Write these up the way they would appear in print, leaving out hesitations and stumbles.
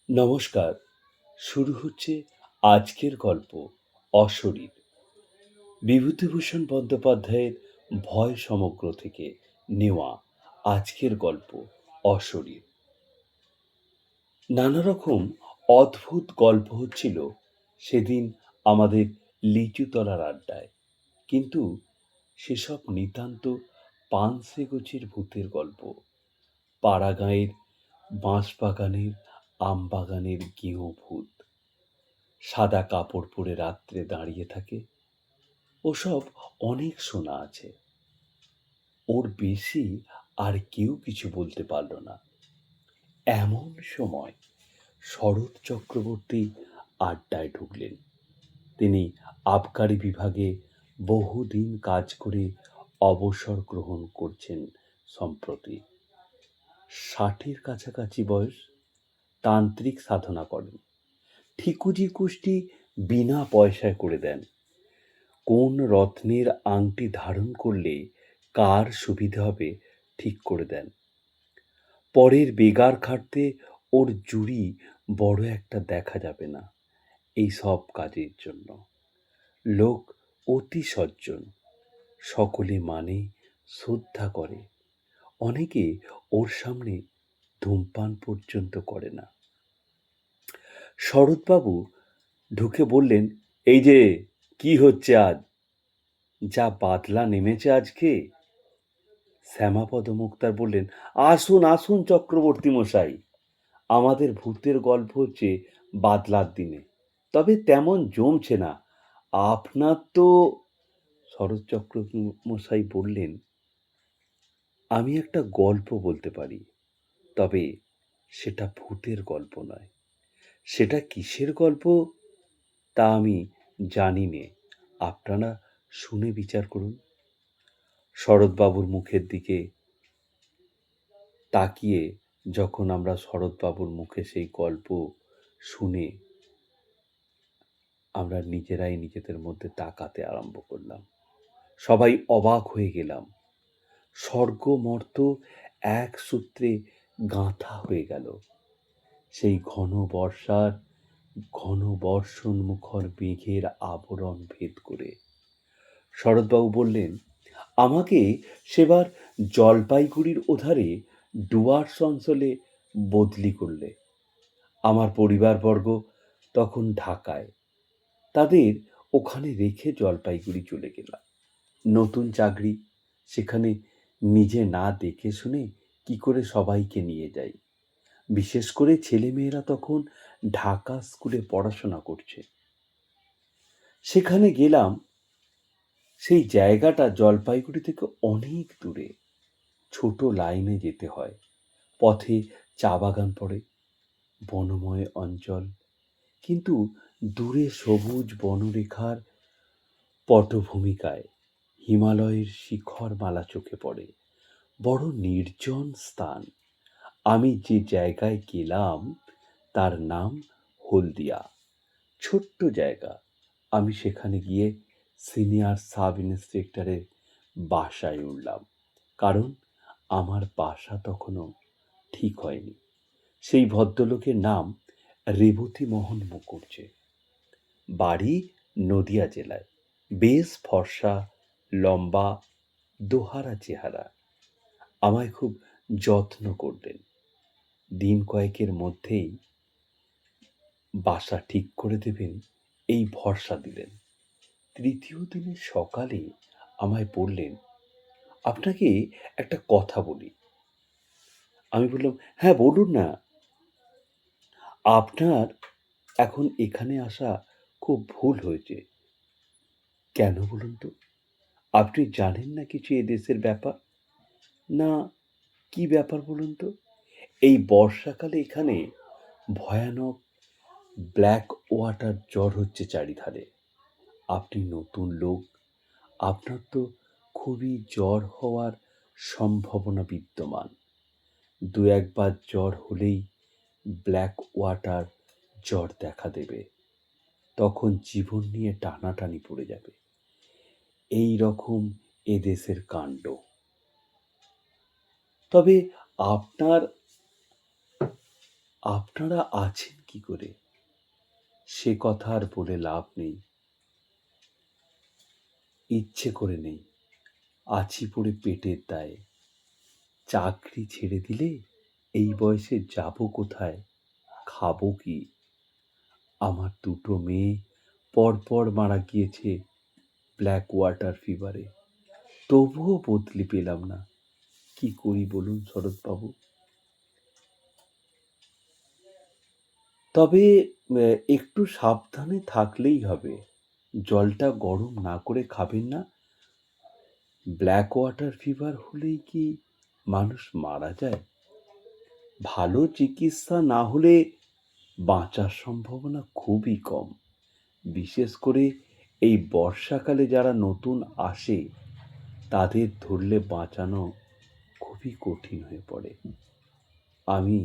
নমস্কার। শুরু হচ্ছে আজকের গল্প অশরীর। বিভূতিভূষণ বন্দ্যোপাধ্যায়ের ভয় সমগ্র থেকে নেওয়া আজকের গল্প অশরীর। নানা রকম অদ্ভুত গল্প হচ্ছিল সেদিন আমাদের লিচুতলার আড্ডায়, কিন্তু সেসব নিতান্ত পানসে গোছের ভূতের গল্প। পাড়াগাঁয়ের বাঁশবাগানের আমবাগানের গেঁয়ো ভূত সাদা কাপড় পরে রাত্রে দাঁড়িয়ে থাকে। ওসব অনেক শোনা আছে। ওর বেশি আর কেউ কিছু বলতে পারল না। এমন সময় শরৎ চক্রবর্তী আড্ডায় ঢুকলেন। তিনি আবকারি বিভাগে বহুদিন কাজ করে অবসর গ্রহণ করছেন সম্প্রতি। ৬০-এর কাছাকাছি বয়স। তান্ত্রিক সাধনা করেন। ঠিকুজি কুষ্টি বিনা পয়সায় করে দেন। কোন রত্নের আংটি ধারণ করলে কার সুবিধে হবে ঠিক করে দেন। পরের বেগার খাটতে ওর জুড়ি বড় একটা দেখা যাবে না এই সব কাজের জন্য। লোক অতি সজ্জন, সকলে মানে, শ্রদ্ধা করে। অনেকে ওর সামনে ধূমপান পর্যন্ত করে না। শরৎবাবু ঢুকে বললেন, এই যে কি হচ্ছে আজ? যা বাদলা নেমেছে আজকে। শ্যামাপদ মুক্তার বললেন, আসুন আসুন চক্রবর্তী মশাই, আমাদের ভূতের গল্প হচ্ছে বাদলার দিনে, তবে তেমন জমছে না। আপনার তো। শরৎ চক্রবর্তী মশাই বললেন, আমি একটা গল্প বলতে পারি, তবে সেটা ভূতের গল্প নয়। সেটা কিসের গল্প তা আমি জানি নে, আপনারা শুনে বিচার করুন। শরৎবাবুর মুখের দিকে তাকিয়ে যখন আমরা শরৎবাবুর মুখে সেই গল্প শুনে আমরা নিজেরাই নিজেদের মধ্যে তাকাতে আরম্ভ করলাম। সবাই অবাক হয়ে গেলাম। স্বর্গ মর্ত এক সূত্রে গাঁথা হয়ে গেল। সেই ঘন বর্ষণ মুখর মেঘের আবরণ ভেদ করে। শরৎবাবু বললেন, আমাকে সেবার জলপাইগুড়ির ওধারে ডুয়ার্স অঞ্চলে বদলি করলে। আমার পরিবারবর্গ তখন ঢাকায়। তাদের ওখানে রেখে জলপাইগুড়ি চলে গেলাম। নতুন চাকরি, সেখানে নিজে না দেখে শুনে কি করে সবাইকে নিয়ে যাই। বিশেষ করে ছেলেমেয়েরা তখন ঢাকা স্কুলে পড়াশোনা করছে। সেখানে গেলাম। সেই জায়গাটা জলপাইগুড়ি থেকে অনেক দূরে। ছোট লাইনে যেতে হয়। পথে চা বাগান পড়ে, বনময় অঞ্চল, কিন্তু দূরে সবুজ বনরেখার পটভূমিকায় হিমালয়ের শিখরমালা চোখে পড়ে। বড় নির্জন স্থান। আমি যে জায়গায় গেলাম তার নাম হলদিয়া। ছোট্ট জায়গা। আমি সেখানে গিয়ে সিনিয়র সাব ইন্সপেক্টরের বাসায় উঠলাম, কারণ আমার বাসা তখনও ঠিক হয়নি। সেই ভদ্রলোকের নাম রেবতীমোহন মুখুজ্জে। বাড়ি নদিয়া জেলায়। বেশ ফর্সা, লম্বা, দোহারা চেহারা। আমায় খুব যত্ন করলেন। দিন কয়েকের মধ্যেই বাসা ঠিক করে দেবেন এই ভরসা দিলেন। তৃতীয় দিনের সকালে আমায় বললেন, আপনাকে একটা কথা বলি। আমি বললাম, হ্যাঁ বলুন না। আপনার এখন এখানে আসা খুব ভুল হয়েছে। কেন বলুন তো? আপনি জানেন না কিছু এদেশের ব্যাপার? না, কি ব্যাপার বলুন তো? এই বর্ষাকালে এখানে ভয়ানক ব্ল্যাক ওয়াটার জ্বর হচ্ছে চারিধারে। আপনি নতুন লোক, আপনার তো খুবই জ্বর হওয়ার সম্ভাবনা বিদ্যমান। দু একবার জ্বর হলেই ব্ল্যাক ওয়াটার জ্বর দেখা দেবে। তখন জীবন নিয়ে টানাটানি পড়ে যাবে। এই রকম এদেশের কাণ্ড। তবে আপনার আপনারা আছেন কি করে সে কথা আর বলে লাভ নেই। ইচ্ছে করে নেই, আছি পড়ে পেটের দায়ে। চাকরি ছেড়ে দিলে এই বয়সে যাব কোথায়, খাবো কি? আমার দুটো মেয়ে পরপর মারা গিয়েছে ব্ল্যাক ওয়াটার ফিভারে, তবুও বদলি পেলাম না। কি করি বলুন শরৎবাবু? তবে একটু সাবধানে থাকলেই হবে। জলটা গরম না করে খাবেন না। ব্ল্যাক ওয়াটার ফিভার হলেই কি মানুষ মারা যায়? ভালো চিকিৎসা না হলে বাঁচার সম্ভাবনা খুবই কম। বিশেষ করে এই বর্ষাকালে যারা নতুন আসে তাদের ধরলে বাঁচানো খুবই কঠিন হয়ে পড়ে। আমি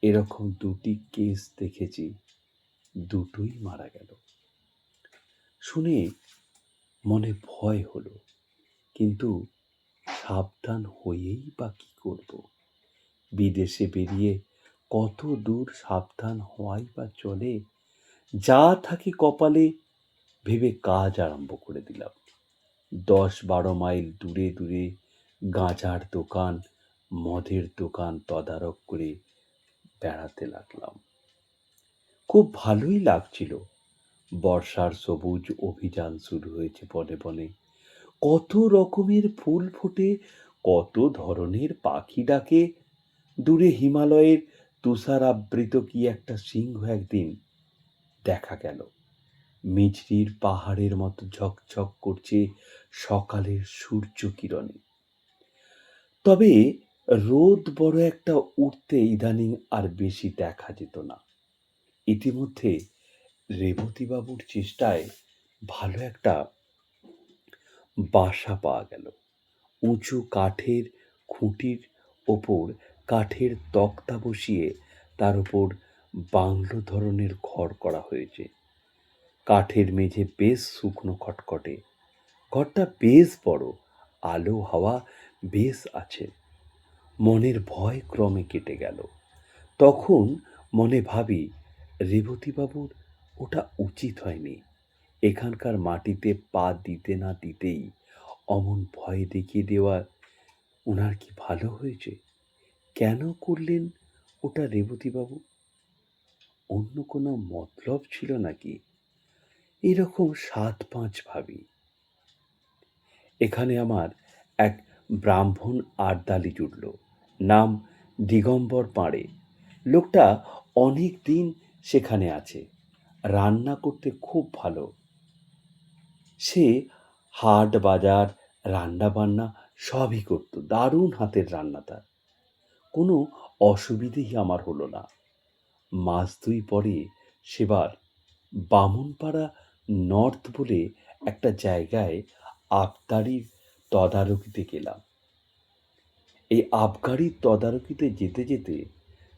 এরকম ২টি কেস দেখেছি, দুটোই মারা গেল। শুনে মনে ভয় হলো, কিন্তু সাবধান হয়েই বা কি করব? বিদেশে বেরিয়ে কত দূর সাবধান হওয়াই বা চলে? যা থাকে কপালে ভেবে কাজ আরম্ভ করে দিলাম। ১০-১২ মাইল দূরে দূরে গাঁজার দোকান, মদের দোকান তদারক করে বেড়াতে লাগলাম। খুব ভালোই লাগছিল। বর্ষার সবুজ অভিযান শুরু হয়েছে বনে বনে। কত রকমের ফুল ফোটে, কত ধরনের পাখি ডাকে। দূরে হিমালয়ের তুষারাবৃত কি একটা সিংহ একদিন দেখা গেল। মিছরির পাহাড়ের মতো ঝকঝক করছে সকালের সূর্য কিরণে। তবে রোদ বড় একটা উঠতে ইদানিং আর বেশি দেখা যেত না। ইতিমধ্যে রেবতীবাবুর চেষ্টায় ভালো একটা বাসা পাওয়া গেল। উঁচু কাঠের খুঁটির ওপর কাঠের তক্তা বসিয়ে তার উপর বাংলো ধরনের ঘর করা হয়েছে। কাঠের মেঝে বেশ শুকনো খটখটে। ঘরটা বেশ বড়, আলো হাওয়া বেশ আছে। মনের ভয় ক্রমে কেটে গেল। তখন মনে ভাবি, রেবতীবাবুর ওটা উচিত হয়নি। এখানকার মাটিতে পা দিতে না দিতেই অমন ভয় দেখিয়ে দেওয়া ওনার কি ভালো হয়েছে? কেন করলেন ওটা রেবতীবাবু? অন্য কোনো মতলব ছিল নাকি? এরকম ৭-৫ ভাবি। এখানে আমার এক ব্রাহ্মণ আর্দালি জুটল, নাম দিগম্বর পাঁড়ে। লোকটা অনেক দিন সেখানে আছে, রান্না করতে খুব ভালো। সে হাট বাজার রান্না বান্না সবই করত, দারুণ হাতের রান্না তার। কোনো অসুবিধেই আমার হলো না। মাস ২ পরে সেবার বামুনপাড়া নর্থ বলে একটা জায়গায় আবগারির তদারকিতে গেলাম। এই আবগারির তদারকিতে যেতে যেতে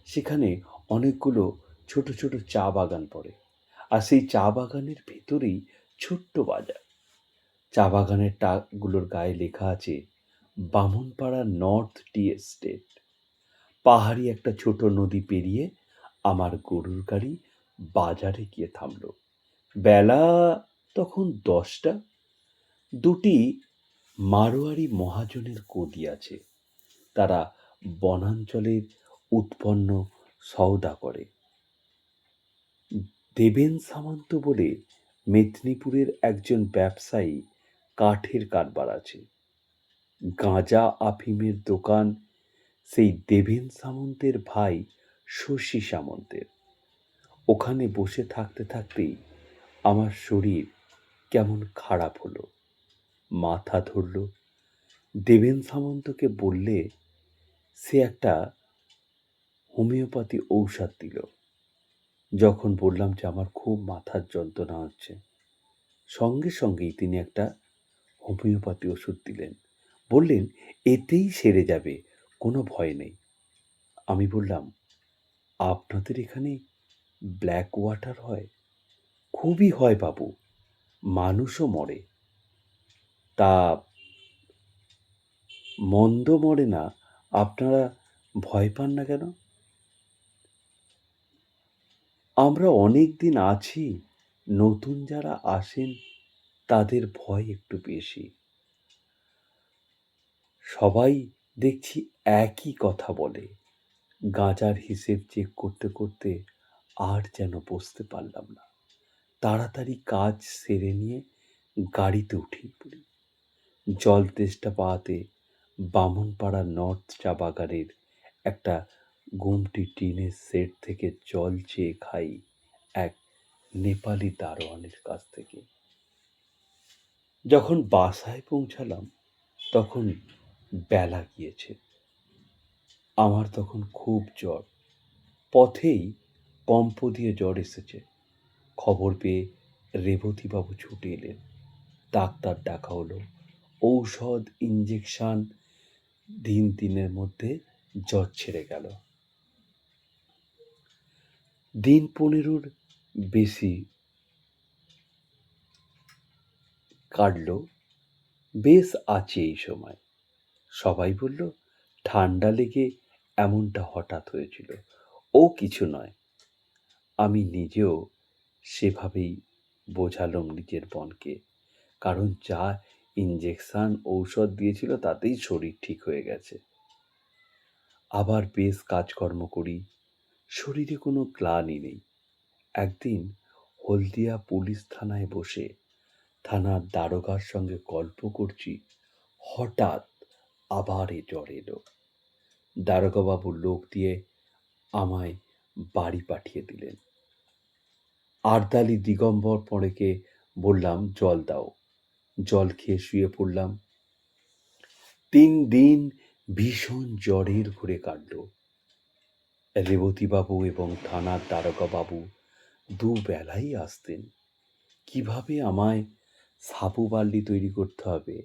সেখানে অনেকগুলো ছোট ছোট চা বাগান পড়ে, আর সেই চা বাগানের ভেতরেই ছোট্ট বাজার। চা বাগানের গুলোর গায়ে লেখা আছে বামুনপাড়া নর্থ টি এস্টেট। পাহাড়ি একটা ছোট নদী পেরিয়ে আমার গরুর গাড়ি বাজারে গিয়ে থামল। বেলা তখন ১০টা। ২টি মারোয়ারি মহাজনের গদি আছে। তারা বনাঞ্চলের উৎপন্ন সওদা করে। দেবেন সামন্ত বলে মেদিনীপুরের একজন ব্যবসায়ী কাঠের কারবার আছে। গাঁজা আফিমের দোকান সেই দেবেন সামন্তের ভাই শশী সামন্তের। ওখানে বসে থাকতে থাকতেই আমার শরীর কেমন খারাপ হলো, মাথা ধরল। দেবেন সামন্তকে বললে সে একটা হোমিওপ্যাথি ঔষধ দিল। যখন বললাম যে আমার খুব মাথার যন্ত্রণা হচ্ছে, সঙ্গে সঙ্গেই তিনি একটা হোমিওপ্যাথি ওষুধ দিলেন। বললেন এতেই সেরে যাবে, কোনো ভয় নেই। আমি বললাম, আপনাদের এখানে ব্ল্যাক ওয়াটার হয়? খুবই হয় বাবু, মানুষও মরে। তা মন্দ মরে না, আপনারা ভয় পান না কেন? আমরা অনেক দিন আছি, নতুন যারা আসেন তাদের ভয় একটু বেশি। সবাই দেখছি একই কথা বলে। গাঁজার হিসেব চেক করতে করতে আর যেন বসতে পারলাম না। তাড়াতাড়ি কাজ সেরে নিয়ে গাড়িতে উঠে পড়ি। জল তেষ্টা পাওয়াতে বামুনপাড়া নর্থ চা বাগানের একটা গুমটি টিনের সেট থেকে জল চেয়ে খাই এক নেপালি দারোয়ানের কাছ থেকে। যখন বাসায় পৌঁছালাম তখন বেলা গিয়েছে। আমার তখন খুব জ্বর। পথেই কম্প দিয়ে জ্বর এসেছে। খবর পেয়ে রেবতীবাবু ছুটে এলেন। ডাক্তার ডাকা হলো। ঔষধ, ইঞ্জেকশন, দিনের মধ্যে জ্বর ছেড়ে গেল। দিন 15-র বেশি কাটলো। বেশ আছে এই সময়। সবাই বলল ঠান্ডা লেগে এমনটা হঠাৎ হয়েছিল, ও কিছু নয়। আমি নিজেও সেভাবেই বোঝালাম নিজের মনকে, কারণ যা ইঞ্জেকশন ঔষধ দিয়েছিল তাতেই শরীর ঠিক হয়ে গেছে। আবার বেশ কাজকর্ম করি, শরীরে কোনো গ্লানি নেই। একদিন হলদিয়া পুলিশ থানায় বসে থানার দারোগার সঙ্গে গল্প করছি, হঠাৎ আবার এ জ্বর এলো। দারোগাবাবু লোক দিয়ে আমায় বাড়ি পাঠিয়ে দিলেন। আরদালি দিগম্বর পড়েকে বললাম জল দাও। জল খেয়ে শুয়ে পড়লাম। 3 দিন ভীষণ জ্বরের ঘুরে কাটল। রেবতীবাবু এবং থানার দারোগাবাবু দুবেলাই আসতেন। কিভাবে আমায় সাবু বার্লি তৈরি করতে হবে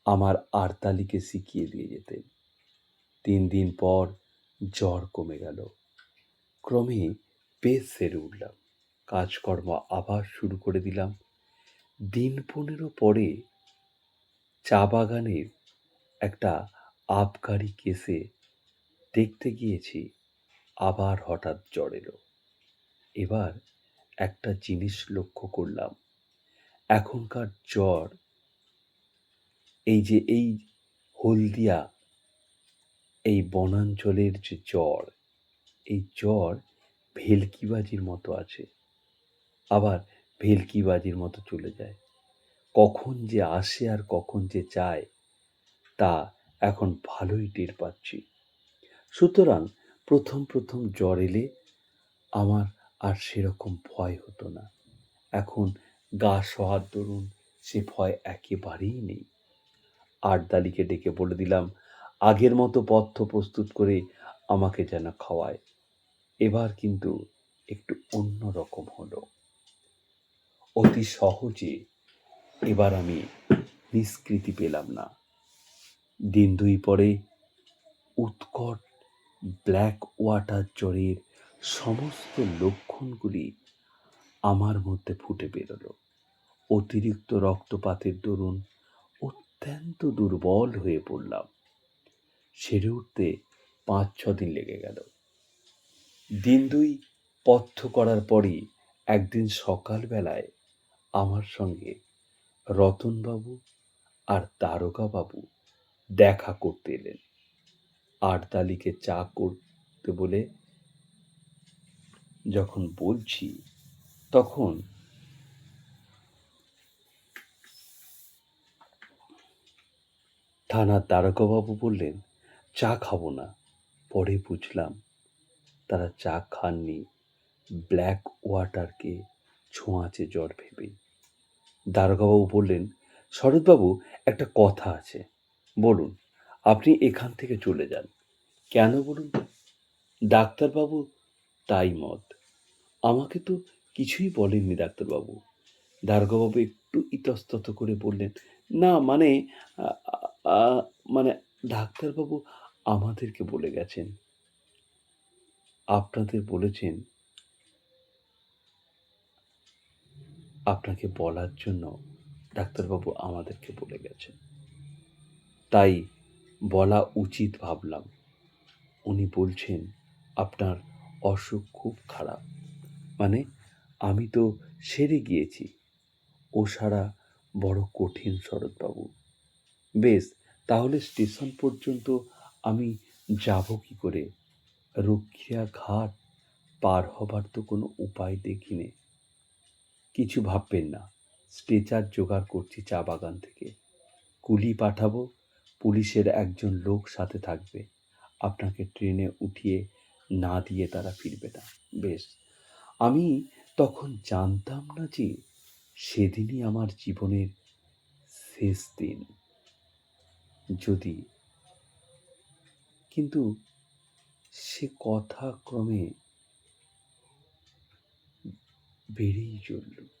আমার আরতালিকে শিখিয়ে দিয়ে যেতেন। 3 দিন পর জ্বর কমে গেল। ক্রমে বেশ সেরে উঠলাম। কাজকর্ম আবার শুরু করে দিলাম। দিন 15 পরে চা বাগানের একটা আবগারি কেসে দেখতে গিয়েছি। আবার হঠাৎ জ্বর এলো। এবার একটা জিনিস লক্ষ্য করলাম, এখনকার জ্বর, এই হলদিয়া, এই বনাঞ্চলের যে জ্বর, এই জ্বর ভেলকিবাজির মতো আছে, আবার ভেলকিবাজির মতো চলে যায়। কখন যে আসে আর কখন যে যায় তা এখন ভালোই টের পাচ্ছি। সুতরাং প্রথম জ্বর এলে আমার আর সেরকম ভয় হতো না। এখন গা সওয়ার দরুন সে ভয় একেবারেই নেই। আরদালিকে ডেকে বলে দিলাম আগের মতো পথ্য প্রস্তুত করে আমাকে যেন খাওয়ায়। এবার কিন্তু একটু অন্য রকম হলো। অতি সহজে এবার আমি নিষ্কৃতি পেলাম না। দিন 2 পরে উৎকট ব্ল্যাক ওয়াটার জ্বরের সমস্ত লক্ষণগুলি আমার মধ্যে ফুটে বেরোলো। অতিরিক্ত রক্তপাতের দরুন অত্যন্ত দুর্বল হয়ে পড়লাম। সেরে উঠতে 5-6 দিন লেগে গেল। দিন 2 পথ্য করার পরই একদিন সকালবেলায় আমার সঙ্গে রতনবাবু আর দারোগাবাবু দেখা করতে এলেন। আরদালিকে চা করতে বলে যখন বলছি তখন থানার দারোগাবাবু বললেন চা খাবো না। পরে বুঝলাম তারা চা খাননি, ব্ল্যাক ওয়াটারকে ছোঁয়াচে জ্বর ভেবেই। দারোগাবাবু বললেন শরৎবাবু, একটা কথা আছে, বলুন। আপনি এখান থেকে চলে যান। কেন বলুন তো? ডাক্তারবাবু তাই মত। আমাকে তো কিছুই বলেননি ডাক্তারবাবু। দারোগাবাবু একটু ইতস্তত করে বললেন, না মানে মানে ডাক্তারবাবু আমাদেরকে বলে গেছেন, আপনাদের বলেছেন, আপনাকে বলার জন্য ডাক্তারবাবু আমাদেরকে বলে গেছেন। তাই বলা উচিত ভাবলাম। উনি বলছেন আপনার অসুখ খুব খারাপ। মানে আমি তো সেরে গিয়েছি। ও সারা বড় কঠিন শরৎবাবু। বেশ, তাহলে স্টেশন পর্যন্ত আমি যাব কি করে? রক্ষিয়া ঘাট পার হবার তো কোনো উপায় দেখি নে। কিছু ভাববেন না, স্ট্রেচার জোগাড় করছি চা বাগান থেকে। কুলি পাঠাবো, পুলিশের একজন লোক সাথে থাকবে। আপনাকে ট্রেনে উঠিয়ে না দিয়ে তারা ফিরবে না। বেশ, আমি তখন জানতাম না যে সেদিনই আমার জীবনের শেষ দিন। যদি কিন্তু সে কথা ক্রমে বেড়েই চলল।